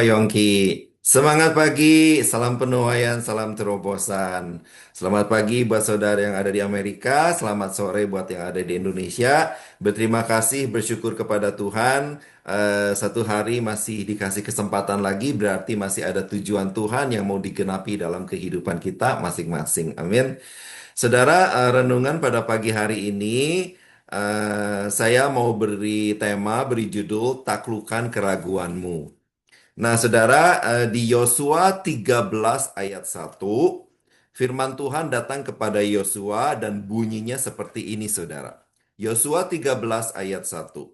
Yongki, semangat pagi, salam penuaian, salam terobosan. Selamat pagi buat saudara yang ada di Amerika, selamat sore buat yang ada di Indonesia. Berterima kasih, bersyukur kepada Tuhan. Satu hari masih dikasih kesempatan lagi, berarti masih ada tujuan Tuhan yang mau digenapi dalam kehidupan kita masing-masing. Amin. Saudara, renungan pada pagi hari ini, saya mau beri judul Taklukkan Keraguanmu. Nah, saudara, di Yosua 13 ayat 1, firman Tuhan datang kepada Yosua dan bunyinya seperti ini, saudara. Yosua 13 ayat 1.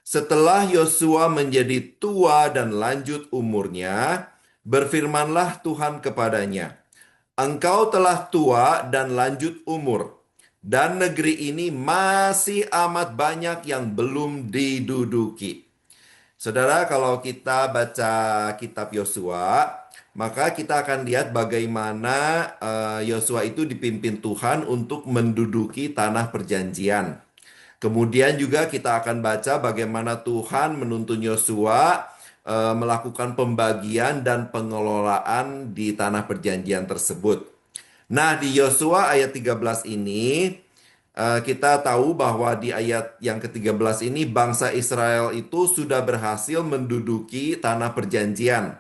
Setelah Yosua menjadi tua dan lanjut umurnya, berfirmanlah Tuhan kepadanya, "Engkau telah tua dan lanjut umur, dan negeri ini masih amat banyak yang belum diduduki." Saudara, kalau kita baca kitab Yosua, maka kita akan lihat bagaimana Yosua itu dipimpin Tuhan untuk menduduki tanah perjanjian. Kemudian juga kita akan baca bagaimana Tuhan menuntun Yosua melakukan pembagian dan pengelolaan di tanah perjanjian tersebut. Nah, di Yosua ayat 13 ini kita tahu bahwa di ayat yang ke-13 ini bangsa Israel itu sudah berhasil menduduki tanah perjanjian.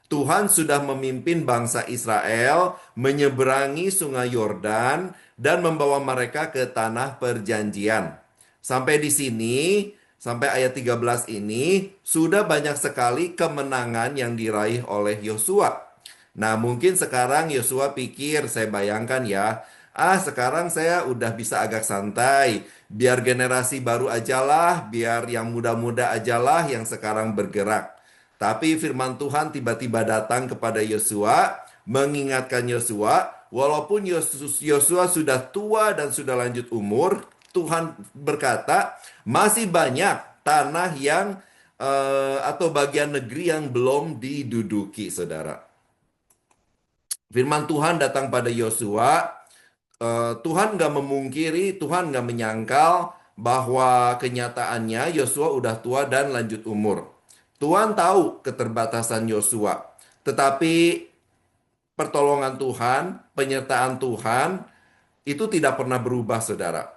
Tuhan sudah memimpin bangsa Israel menyeberangi Sungai Yordan dan membawa mereka ke tanah perjanjian. Sampai di sini, sampai ayat 13 ini, sudah banyak sekali kemenangan yang diraih oleh Yosua. Nah, mungkin sekarang Yosua pikir, saya bayangkan ya, sekarang saya udah bisa agak santai. Biar generasi baru ajalah, biar yang muda-muda ajalah yang sekarang bergerak. Tapi firman Tuhan tiba-tiba datang kepada Yosua, mengingatkan Yosua, walaupun Yosua sudah tua dan sudah lanjut umur, Tuhan berkata, masih banyak tanah yang atau bagian negeri yang belum diduduki, saudara. Firman Tuhan datang pada Yosua. Tuhan nggak memungkiri, Tuhan nggak menyangkal bahwa kenyataannya Yosua udah tua dan lanjut umur. Tuhan tahu keterbatasan Yosua, tetapi pertolongan Tuhan, penyertaan Tuhan itu tidak pernah berubah, saudara.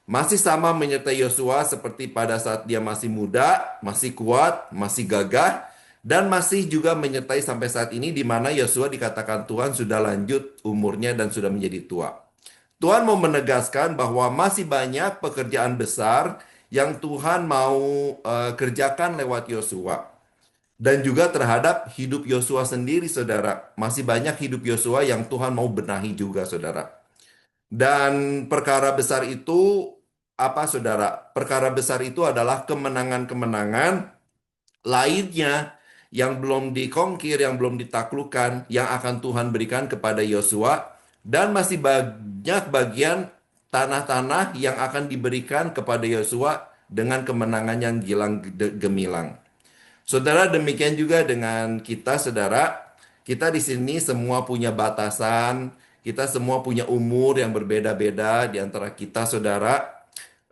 Masih sama menyertai Yosua seperti pada saat dia masih muda, masih kuat, masih gagah, dan masih juga menyertai sampai saat ini di mana Yosua dikatakan Tuhan sudah lanjut umurnya dan sudah menjadi tua. Tuhan mau menegaskan bahwa masih banyak pekerjaan besar yang Tuhan mau kerjakan lewat Yosua. Dan juga terhadap hidup Yosua sendiri, saudara. Masih banyak hidup Yosua yang Tuhan mau benahi juga, saudara. Dan perkara besar itu apa, saudara? Perkara besar itu adalah kemenangan-kemenangan lainnya yang belum dikongkir, yang belum ditaklukkan, yang akan Tuhan berikan kepada Yosua, dan masih banyak bagian tanah-tanah yang akan diberikan kepada Yosua dengan kemenangan yang gilang gemilang. Saudara, demikian juga dengan kita, saudara. Kita di sini semua punya batasan, kita semua punya umur yang berbeda-beda di antara kita, saudara,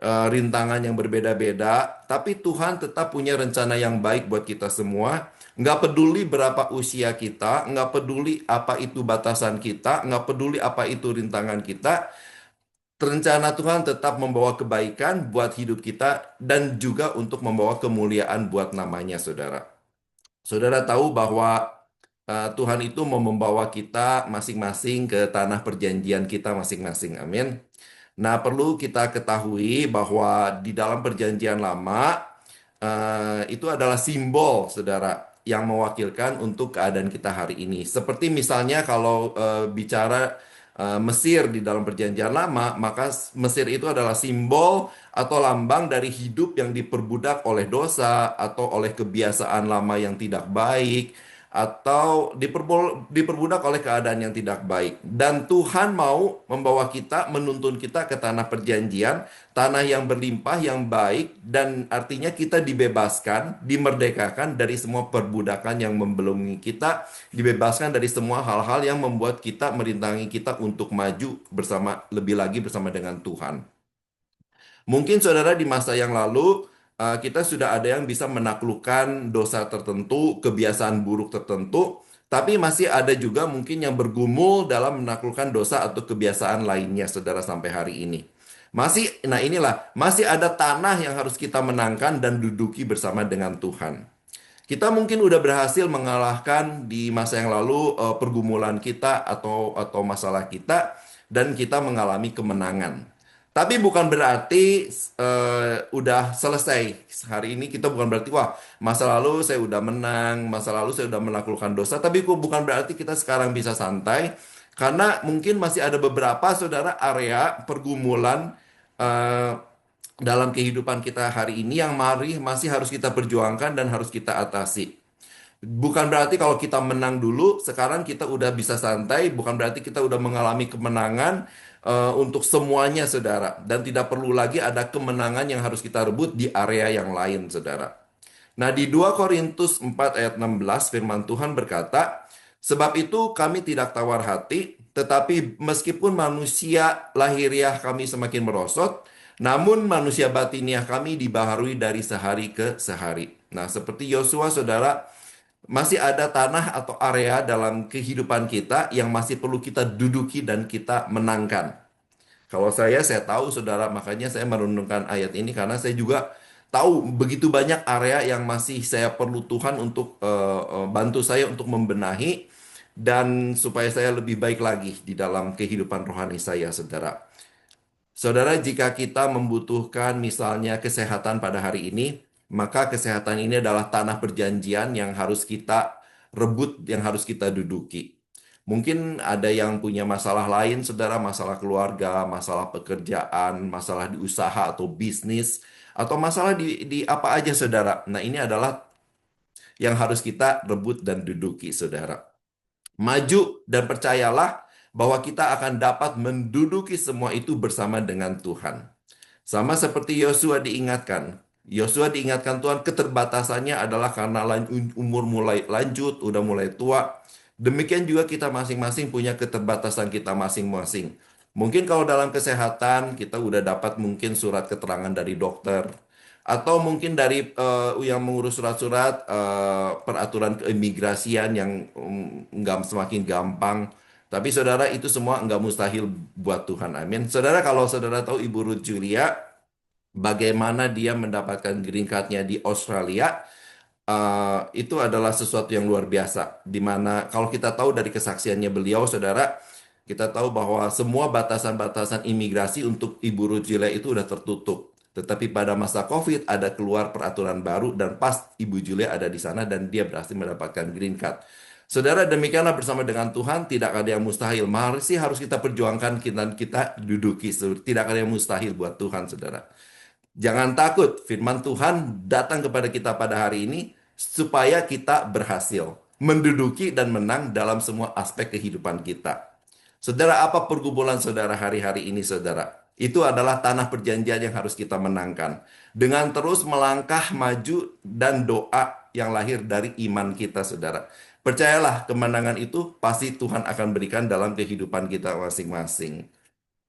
rintangan yang berbeda-beda, tapi Tuhan tetap punya rencana yang baik buat kita semua. Nggak peduli berapa usia kita, nggak peduli apa itu batasan kita, nggak peduli apa itu rintangan kita, rencana Tuhan tetap membawa kebaikan buat hidup kita dan juga untuk membawa kemuliaan buat namanya, saudara. Saudara tahu bahwa Tuhan itu mau membawa kita masing-masing ke tanah perjanjian kita masing-masing. Amin. Nah, perlu kita ketahui bahwa di dalam perjanjian lama itu adalah simbol, saudara, yang mewakilkan untuk keadaan kita hari ini. Seperti misalnya kalau bicara Mesir di dalam perjanjian lama, maka Mesir itu adalah simbol atau lambang dari hidup yang diperbudak oleh dosa atau oleh kebiasaan lama yang tidak baik atau diperbudak oleh keadaan yang tidak baik. Dan Tuhan mau membawa kita, menuntun kita ke tanah perjanjian, tanah yang berlimpah, yang baik, dan artinya kita dibebaskan, dimerdekakan dari semua perbudakan yang membelenggu kita, dibebaskan dari semua hal-hal yang membuat kita merintangi kita untuk maju bersama, lebih lagi bersama dengan Tuhan. Mungkin saudara di masa yang lalu kita sudah ada yang bisa menaklukkan dosa tertentu, kebiasaan buruk tertentu, tapi masih ada juga mungkin yang bergumul dalam menaklukkan dosa atau kebiasaan lainnya, saudara, sampai hari ini. Nah inilah, masih ada tanah yang harus kita menangkan dan duduki bersama dengan Tuhan. Kita mungkin udah berhasil mengalahkan di masa yang lalu pergumulan kita atau masalah kita dan kita mengalami kemenangan. Tapi bukan berarti udah selesai. Hari ini kita bukan berarti wah, masa lalu saya udah menang, masa lalu saya udah menaklukkan dosa, tapi bukan berarti kita sekarang bisa santai karena mungkin masih ada beberapa saudara area pergumulan eh, dalam kehidupan kita hari ini yang masih harus kita perjuangkan dan harus kita atasi. Bukan berarti kalau kita menang dulu, sekarang kita udah bisa santai, bukan berarti kita udah mengalami kemenangan untuk semuanya, saudara. Dan tidak perlu lagi ada kemenangan yang harus kita rebut di area yang lain, saudara. Nah, di 2 Korintus 4 ayat 16, firman Tuhan berkata, "Sebab itu kami tidak tawar hati, tetapi meskipun manusia lahiriah kami semakin merosot, namun manusia batiniah kami dibaharui dari sehari ke sehari." Nah, seperti Yosua, saudara, masih ada tanah atau area dalam kehidupan kita yang masih perlu kita duduki dan kita menangkan. Kalau saya tahu saudara, makanya saya merenungkan ayat ini karena saya juga tahu begitu banyak area yang masih saya perlu Tuhan untuk bantu saya untuk membenahi dan supaya saya lebih baik lagi di dalam kehidupan rohani saya, saudara. Saudara, jika kita membutuhkan misalnya kesehatan pada hari ini, maka kesehatan ini adalah tanah perjanjian yang harus kita rebut, yang harus kita duduki. Mungkin ada yang punya masalah lain, saudara, masalah keluarga, masalah pekerjaan, masalah di usaha atau bisnis, atau masalah di apa aja, saudara. Nah, ini adalah yang harus kita rebut dan duduki, saudara. Maju dan percayalah bahwa kita akan dapat menduduki semua itu bersama dengan Tuhan. Sama seperti Yosua diingatkan. Yosua diingatkan Tuhan keterbatasannya adalah karena umur mulai lanjut, udah mulai tua. Demikian juga kita masing-masing punya keterbatasan kita masing-masing. Mungkin kalau dalam kesehatan kita udah dapat mungkin surat keterangan dari dokter. Atau mungkin dari yang mengurus surat-surat peraturan keimigrasian yang nggak semakin gampang. Tapi saudara itu semua nggak mustahil buat Tuhan. Amin. Saudara, kalau saudara tahu Ibu Ruth Julia, bagaimana dia mendapatkan green card-nya di Australia, itu adalah sesuatu yang luar biasa. Dimana kalau kita tahu dari kesaksiannya beliau, saudara, kita tahu bahwa semua batasan-batasan imigrasi untuk Ibu Ruth Julia itu udah tertutup. Tetapi pada masa COVID ada keluar peraturan baru dan pas Ibu Julia ada di sana dan dia berhasil mendapatkan green card. Saudara, demikianlah bersama dengan Tuhan, tidak ada yang mustahil. Masih harus kita perjuangkan, kita duduki. Tidak ada yang mustahil buat Tuhan, saudara. Jangan takut, firman Tuhan datang kepada kita pada hari ini supaya kita berhasil menduduki dan menang dalam semua aspek kehidupan kita. Saudara, apa pergumulan saudara hari-hari ini, saudara? Itu adalah tanah perjanjian yang harus kita menangkan. Dengan terus melangkah maju dan doa yang lahir dari iman kita, saudara. Percayalah, kemenangan itu pasti Tuhan akan berikan dalam kehidupan kita masing-masing.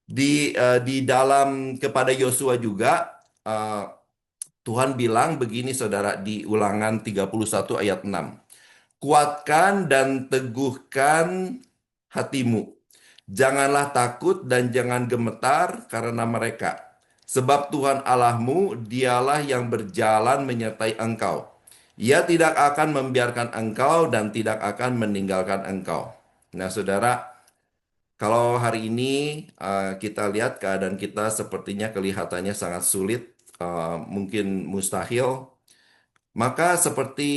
Di dalam kepada Yosua juga, Tuhan bilang begini, saudara, di Ulangan 31 ayat 6. Kuatkan dan teguhkan hatimu. Janganlah takut dan jangan gemetar karena mereka. Sebab Tuhan Allahmu, dialah yang berjalan menyertai engkau. Ia tidak akan membiarkan engkau dan tidak akan meninggalkan engkau. Nah, saudara, kalau hari ini kita lihat keadaan kita sepertinya kelihatannya sangat sulit, mungkin mustahil, maka seperti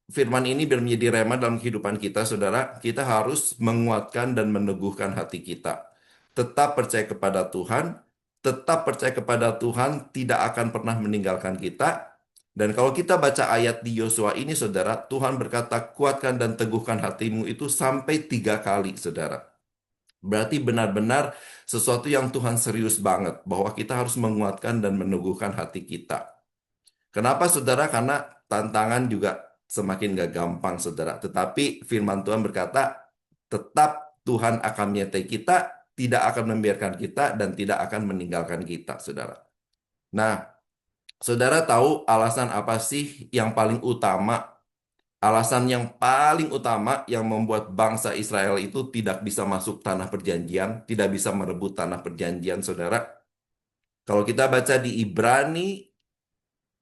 firman ini biar menjadi rema dalam kehidupan kita, saudara, kita harus menguatkan dan meneguhkan hati kita. Tetap percaya kepada Tuhan, tetap percaya kepada Tuhan tidak akan pernah meninggalkan kita. Dan kalau kita baca ayat di Yosua ini, saudara, Tuhan berkata, kuatkan dan teguhkan hatimu itu sampai 3 kali, saudara. Berarti benar-benar sesuatu yang Tuhan serius banget, bahwa kita harus menguatkan dan meneguhkan hati kita. Kenapa, saudara? Karena tantangan juga semakin gak gampang, saudara. Tetapi firman Tuhan berkata, tetap Tuhan akan menyertai kita, tidak akan membiarkan kita, dan tidak akan meninggalkan kita, saudara. Nah, Saudara tahu alasan apa sih yang paling utama? Alasan yang paling utama yang membuat bangsa Israel itu tidak bisa masuk tanah perjanjian, tidak bisa merebut tanah perjanjian, saudara. Kalau kita baca di Ibrani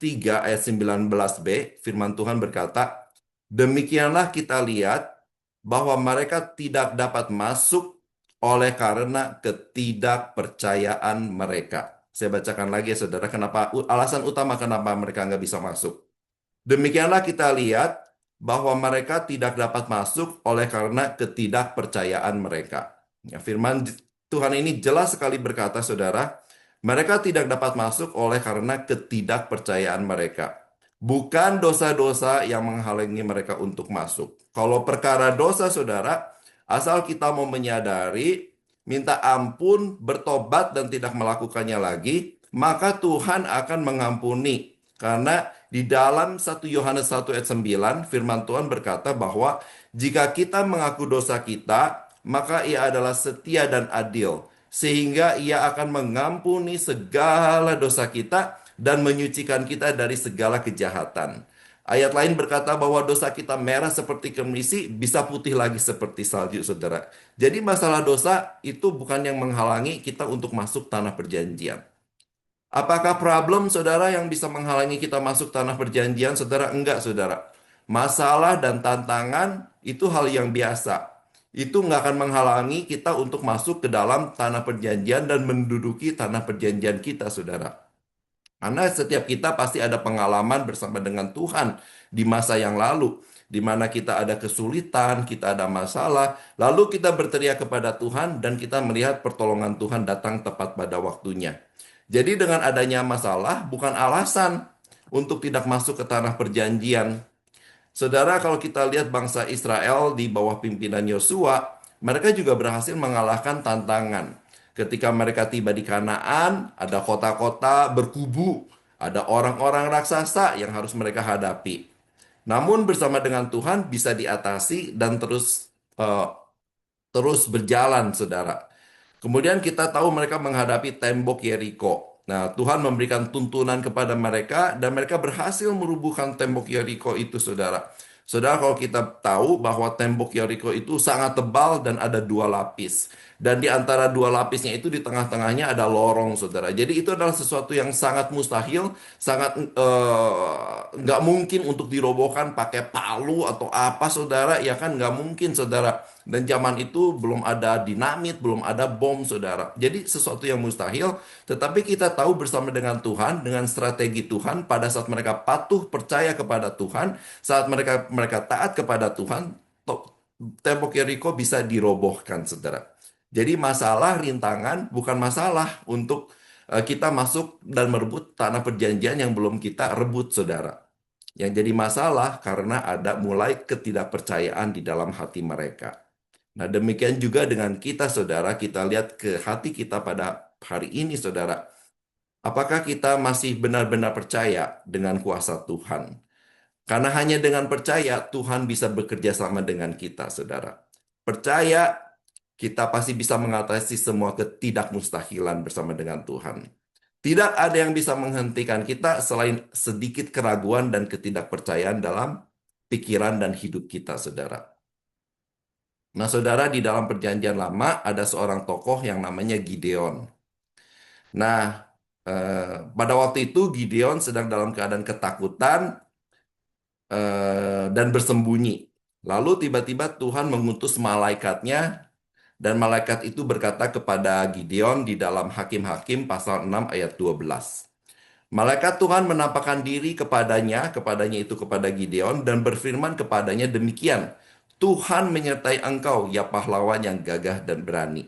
3 ayat 19b, firman Tuhan berkata, demikianlah kita lihat bahwa mereka tidak dapat masuk oleh karena ketidakpercayaan mereka. Saya bacakan lagi ya saudara, kenapa alasan utama kenapa mereka nggak bisa masuk. Demikianlah kita lihat bahwa mereka tidak dapat masuk oleh karena ketidakpercayaan mereka. Ya, firman Tuhan ini jelas sekali berkata, saudara, mereka tidak dapat masuk oleh karena ketidakpercayaan mereka. Bukan dosa-dosa yang menghalangi mereka untuk masuk. Kalau perkara dosa, saudara, asal kita mau menyadari, minta ampun, bertobat, dan tidak melakukannya lagi, maka Tuhan akan mengampuni. Karena di dalam 1 Yohanes 1 ayat 9, firman Tuhan berkata bahwa jika kita mengaku dosa kita, maka ia adalah setia dan adil, sehingga ia akan mengampuni segala dosa kita dan menyucikan kita dari segala kejahatan. Ayat lain berkata bahwa dosa kita merah seperti kemisi, bisa putih lagi seperti salju, saudara. Jadi masalah dosa itu bukan yang menghalangi kita untuk masuk tanah perjanjian. Apakah problem saudara yang bisa menghalangi kita masuk tanah perjanjian? Saudara, enggak saudara. Masalah dan tantangan itu hal yang biasa. Itu nggak akan menghalangi kita untuk masuk ke dalam tanah perjanjian dan menduduki tanah perjanjian kita, saudara. Karena setiap kita pasti ada pengalaman bersama dengan Tuhan di masa yang lalu, di mana kita ada kesulitan, kita ada masalah, lalu kita berteriak kepada Tuhan dan kita melihat pertolongan Tuhan datang tepat pada waktunya. Jadi dengan adanya masalah bukan alasan untuk tidak masuk ke tanah perjanjian. Saudara, kalau kita lihat bangsa Israel di bawah pimpinan Yosua, mereka juga berhasil mengalahkan tantangan. Ketika mereka tiba di Kanaan, ada kota-kota berkubu, ada orang-orang raksasa yang harus mereka hadapi. Namun bersama dengan Tuhan bisa diatasi dan terus berjalan, saudara. Kemudian kita tahu mereka menghadapi tembok Yeriko. Nah, Tuhan memberikan tuntunan kepada mereka dan mereka berhasil merubuhkan tembok Yeriko itu, saudara. Saudara, kalau kita tahu bahwa tembok Yeriko itu sangat tebal dan ada dua lapis. Dan di antara dua lapisnya itu di tengah-tengahnya ada lorong, saudara. Jadi itu adalah sesuatu yang sangat mustahil, sangat nggak mungkin untuk dirobohkan pakai palu atau apa, saudara. Ya kan, nggak mungkin, saudara. Dan zaman itu belum ada dinamit, belum ada bom, saudara. Jadi sesuatu yang mustahil, tetapi kita tahu bersama dengan Tuhan, dengan strategi Tuhan, pada saat mereka patuh percaya kepada Tuhan, saat mereka taat kepada Tuhan, tembok Yeriko bisa dirobohkan, saudara. Jadi masalah rintangan bukan masalah untuk kita masuk dan merebut tanah perjanjian yang belum kita rebut, saudara. Yang jadi masalah karena ada mulai ketidakpercayaan di dalam hati mereka. Nah, demikian juga dengan kita, saudara. Kita lihat ke hati kita pada hari ini, saudara. Apakah kita masih benar-benar percaya dengan kuasa Tuhan? Karena hanya dengan percaya, Tuhan bisa bekerja sama dengan kita, saudara. Percaya, kita pasti bisa mengatasi semua ketidakmustahilan bersama dengan Tuhan. Tidak ada yang bisa menghentikan kita selain sedikit keraguan dan ketidakpercayaan dalam pikiran dan hidup kita, saudara. Nah, saudara, di dalam perjanjian lama ada seorang tokoh yang namanya Gideon. Nah, pada waktu itu Gideon sedang dalam keadaan ketakutan dan bersembunyi. Lalu tiba-tiba Tuhan mengutus malaikatnya dan malaikat itu berkata kepada Gideon di dalam Hakim-Hakim pasal 6 ayat 12. Malaikat Tuhan menampakkan diri kepadanya itu kepada Gideon dan berfirman kepadanya demikian. Tuhan menyertai engkau, ya pahlawan yang gagah dan berani.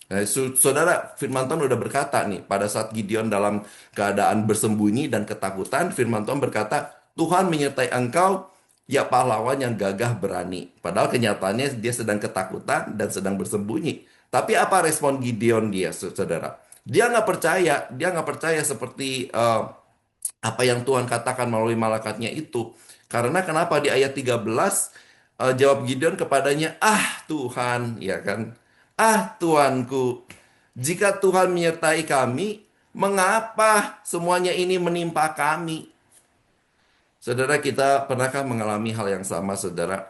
Nah, saudara, firman Tuhan udah berkata nih, pada saat Gideon dalam keadaan bersembunyi dan ketakutan, firman Tuhan berkata, Tuhan menyertai engkau, ya pahlawan yang gagah berani. Padahal kenyataannya dia sedang ketakutan dan sedang bersembunyi. Tapi apa respon Gideon dia, saudara? Dia nggak percaya seperti apa yang Tuhan katakan melalui malaikatnya itu. Karena kenapa di ayat 13 jawab Gideon kepadanya, "Ah Tuhan, ya kan? Ah Tuanku, jika Tuhan menyertai kami, Mengapa semuanya ini menimpa kami? Saudara, kita pernahkah mengalami hal yang sama, saudara?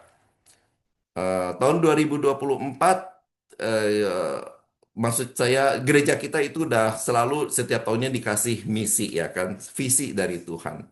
Tahun 2024, eh, maksud saya gereja kita itu udah selalu setiap tahunnya dikasih misi ya kan, visi dari Tuhan.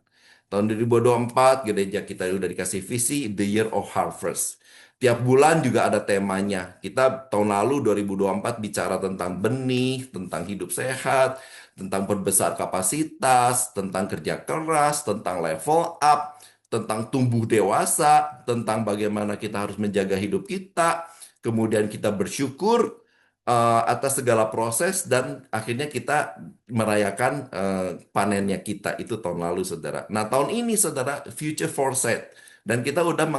Tahun 2024 gereja kita udah dikasih visi The Year of Harvest. Tiap bulan juga ada temanya. Kita tahun lalu 2024 bicara tentang benih, tentang hidup sehat, tentang perbesar kapasitas, tentang kerja keras, tentang level up, tentang tumbuh dewasa, tentang bagaimana kita harus menjaga hidup kita, kemudian kita bersyukur atas segala proses dan akhirnya kita merayakan panennya kita itu tahun lalu, saudara. Nah, tahun ini, saudara, future foresight. Dan kita udah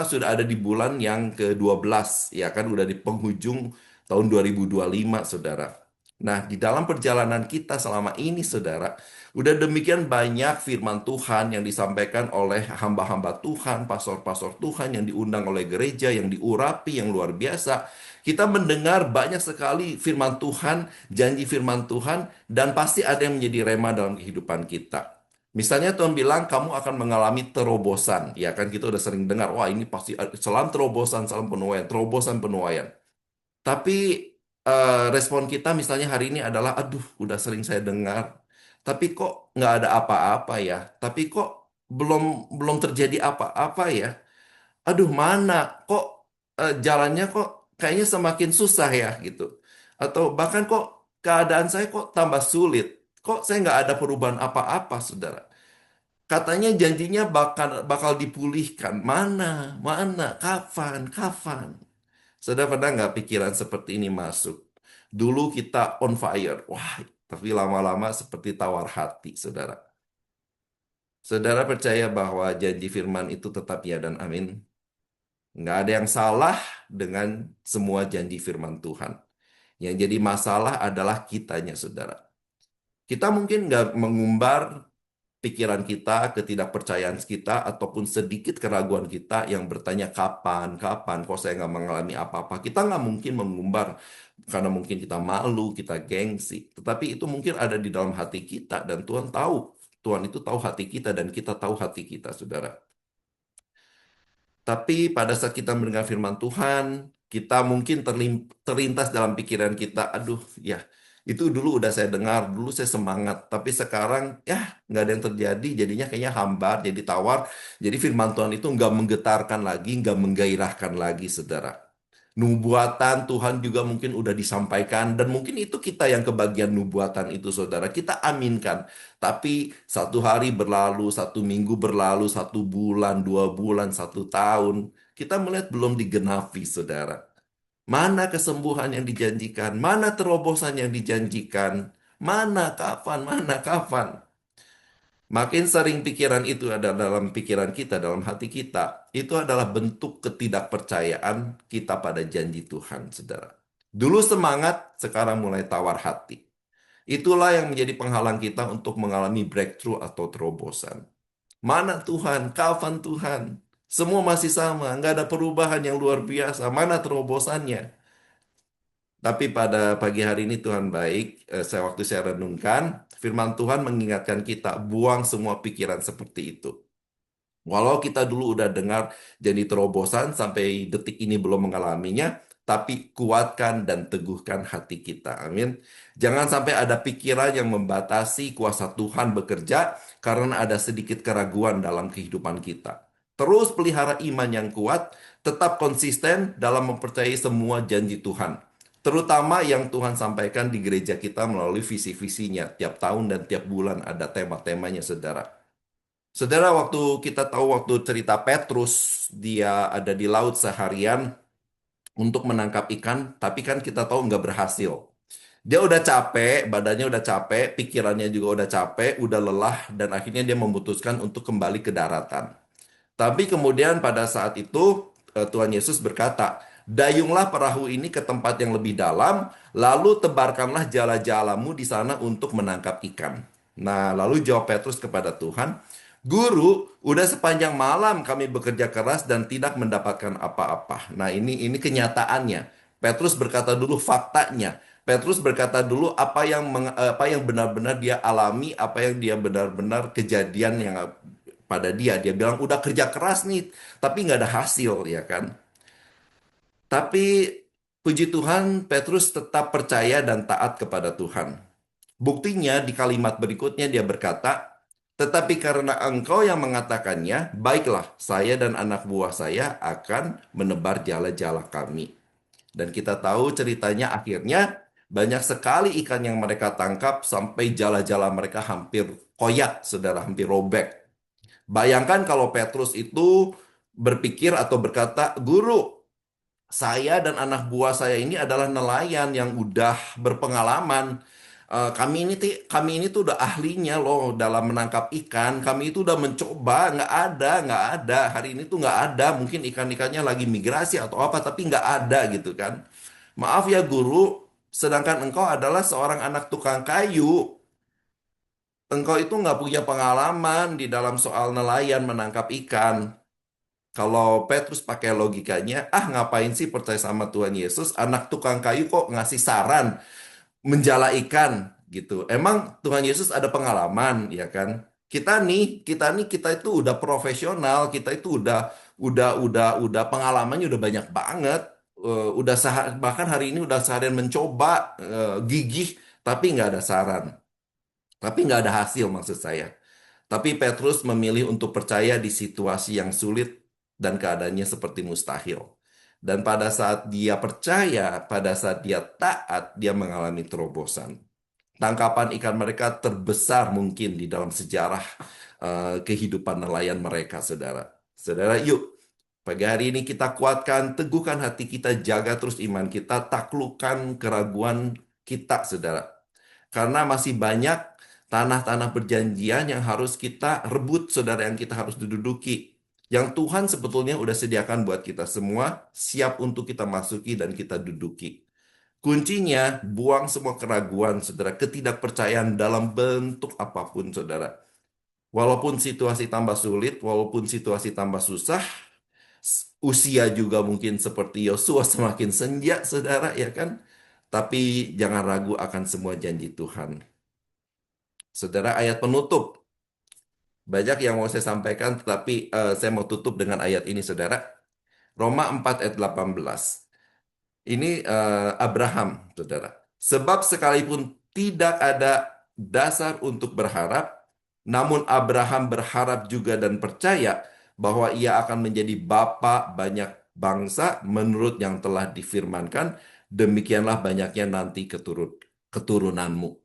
sudah ada di bulan yang ke-12, ya kan, udah di penghujung tahun 2025, saudara. Nah, di dalam perjalanan kita selama ini, saudara, udah demikian banyak firman Tuhan yang disampaikan oleh hamba-hamba Tuhan, pastor-pastor Tuhan yang diundang oleh gereja, yang diurapi, yang luar biasa. Kita mendengar banyak sekali firman Tuhan, janji firman Tuhan, dan pasti ada yang menjadi rema dalam kehidupan kita. Misalnya Tuhan bilang kamu akan mengalami terobosan. Ya kan kita udah sering dengar, wah ini pasti salam terobosan, salam penuaian, terobosan penuaian. Tapi respon kita misalnya hari ini adalah, aduh, udah sering saya dengar. Tapi kok nggak ada apa-apa ya? Tapi kok belum belum terjadi apa-apa ya? Aduh, mana? Kok jalannya kok kayaknya semakin susah ya gitu. Atau bahkan kok keadaan saya kok tambah sulit. Kok saya nggak ada perubahan apa-apa, saudara? Katanya janjinya bakal bakal dipulihkan. Mana? Mana? Kapan? Kapan? Saudara pernah nggak pikiran seperti ini masuk? Dulu kita on fire, wah, tapi lama-lama seperti tawar hati, saudara. Saudara percaya bahwa janji firman itu tetap ya dan amin? Nggak ada yang salah dengan semua janji firman Tuhan. Yang jadi masalah adalah kitanya, saudara. Kita mungkin nggak mengumbar pikiran kita, ketidakpercayaan kita, ataupun sedikit keraguan kita yang bertanya kapan, kapan, kok saya nggak mengalami apa-apa. Kita nggak mungkin mengumbar karena mungkin kita malu, kita gengsi. Tetapi itu mungkin ada di dalam hati kita dan Tuhan tahu. Tuhan itu tahu hati kita dan kita tahu hati kita, saudara. Tapi pada saat kita mendengar firman Tuhan, kita mungkin terlintas dalam pikiran kita, aduh ya, itu dulu udah saya dengar, dulu saya semangat, tapi sekarang ya nggak ada yang terjadi, jadinya kayaknya hambar, jadi tawar, jadi firman Tuhan itu nggak menggetarkan lagi, nggak menggairahkan lagi, saudara. Nubuatan Tuhan juga mungkin udah disampaikan dan mungkin itu kita yang kebagian nubuatan itu, saudara. Kita aminkan. Tapi satu hari berlalu, satu minggu berlalu, satu bulan, 2 bulan, 1 tahun. Kita melihat belum digenapi, saudara. Mana kesembuhan yang dijanjikan? Mana terobosan yang dijanjikan? Mana kapan? Mana kapan? Makin sering pikiran itu ada dalam pikiran kita, dalam hati kita, itu adalah bentuk ketidakpercayaan kita pada janji Tuhan, saudara. Dulu semangat, sekarang mulai tawar hati. Itulah yang menjadi penghalang kita untuk mengalami breakthrough atau terobosan. Mana Tuhan? Kapan Tuhan? Semua masih sama, nggak ada perubahan yang luar biasa. Mana terobosannya? Tapi pada pagi hari ini Tuhan baik, waktu saya renungkan, firman Tuhan mengingatkan kita, buang semua pikiran seperti itu. Walau kita dulu udah dengar janji terobosan sampai detik ini belum mengalaminya, tapi kuatkan dan teguhkan hati kita. Amin. Jangan sampai ada pikiran yang membatasi kuasa Tuhan bekerja karena ada sedikit keraguan dalam kehidupan kita. Terus pelihara iman yang kuat, tetap konsisten dalam mempercayai semua janji Tuhan. Terutama yang Tuhan sampaikan di gereja kita melalui visi-visinya. Tiap tahun dan tiap bulan ada tema-temanya, saudara. Saudara, waktu kita tahu waktu cerita Petrus, dia ada di laut seharian untuk menangkap ikan, tapi kan kita tahu nggak berhasil. Dia udah capek, badannya udah capek, pikirannya juga udah capek, udah lelah, dan akhirnya dia memutuskan untuk kembali ke daratan. Tapi kemudian pada saat itu Tuhan Yesus berkata, dayunglah perahu ini ke tempat yang lebih dalam, lalu tebarkanlah jala-jalamu di sana untuk menangkap ikan. Nah, lalu jawab Petrus kepada Tuhan, Guru, udah sepanjang malam kami bekerja keras dan tidak mendapatkan apa-apa. Nah, ini kenyataannya. Petrus berkata dulu faktanya. Petrus berkata dulu apa yang benar-benar dia alami, apa yang dia benar-benar kejadian yang pada dia. Dia bilang udah kerja keras nih, tapi nggak ada hasil, ya kan? Tapi puji Tuhan, Petrus tetap percaya dan taat kepada Tuhan. Buktinya di kalimat berikutnya dia berkata, tetapi karena engkau yang mengatakannya, baiklah saya dan anak buah saya akan menebar jala-jala kami. Dan kita tahu ceritanya akhirnya banyak sekali ikan yang mereka tangkap sampai jala-jala mereka hampir koyak, saudara, hampir robek. Bayangkan kalau Petrus itu berpikir atau berkata, Guru, saya dan anak buah saya ini adalah nelayan yang udah berpengalaman. Kami ini tuh udah ahlinya loh dalam menangkap ikan. Kami itu udah mencoba, nggak ada. Hari ini tuh nggak ada. Mungkin ikan-ikannya lagi migrasi atau apa, tapi nggak ada gitu kan. Maaf ya guru, sedangkan engkau adalah seorang anak tukang kayu. Engkau itu nggak punya pengalaman di dalam soal nelayan menangkap ikan. Kalau Petrus pakai logikanya, ah ngapain sih percaya sama Tuhan Yesus? Anak tukang kayu kok ngasih saran menjala ikan gitu. Emang Tuhan Yesus ada pengalaman, ya kan? Kita itu udah profesional, kita itu udah pengalamannya udah banyak banget. Bahkan hari ini udah seharian mencoba gigih, tapi nggak ada saran, tapi nggak ada hasil maksud saya. Tapi Petrus memilih untuk percaya di situasi yang sulit dan keadaannya seperti mustahil. Dan pada saat dia percaya, pada saat dia taat, dia mengalami terobosan. Tangkapan ikan mereka terbesar mungkin di dalam sejarah kehidupan nelayan mereka, saudara. Saudara, yuk, pagi hari ini kita kuatkan, teguhkan hati kita, jaga terus iman kita, taklukkan keraguan kita, saudara. Karena masih banyak tanah-tanah perjanjian yang harus kita rebut, saudara, yang kita harus duduki. Yang Tuhan sebetulnya udah sediakan buat kita semua, siap untuk kita masuki dan kita duduki. Kuncinya, buang semua keraguan, saudara, ketidakpercayaan dalam bentuk apapun, saudara. Walaupun situasi tambah sulit, walaupun situasi tambah susah, usia juga mungkin seperti Yosua semakin senja, saudara, ya kan? Tapi jangan ragu akan semua janji Tuhan. Saudara, ayat penutup. Banyak yang mau saya sampaikan, tetapi saya mau tutup dengan ayat ini, saudara. Roma 4 ayat 18. Ini Abraham, saudara. Sebab sekalipun tidak ada dasar untuk berharap, namun Abraham berharap juga dan percaya bahwa ia akan menjadi bapa banyak bangsa menurut yang telah difirmankan, demikianlah banyaknya nanti keturunanmu.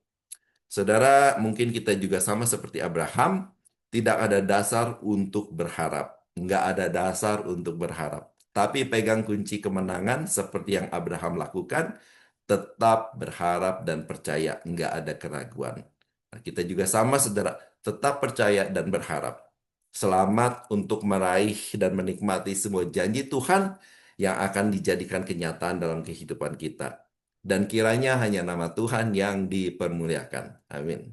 Saudara, mungkin kita juga sama seperti Abraham, tidak ada dasar untuk berharap. Nggak ada dasar untuk berharap. Tapi pegang kunci kemenangan seperti yang Abraham lakukan, tetap berharap dan percaya, nggak ada keraguan. Nah, kita juga sama, saudara, tetap percaya dan berharap. Selamat untuk meraih dan menikmati semua janji Tuhan yang akan dijadikan kenyataan dalam kehidupan kita. Dan kiranya hanya nama Tuhan yang dipermuliakan. Amin.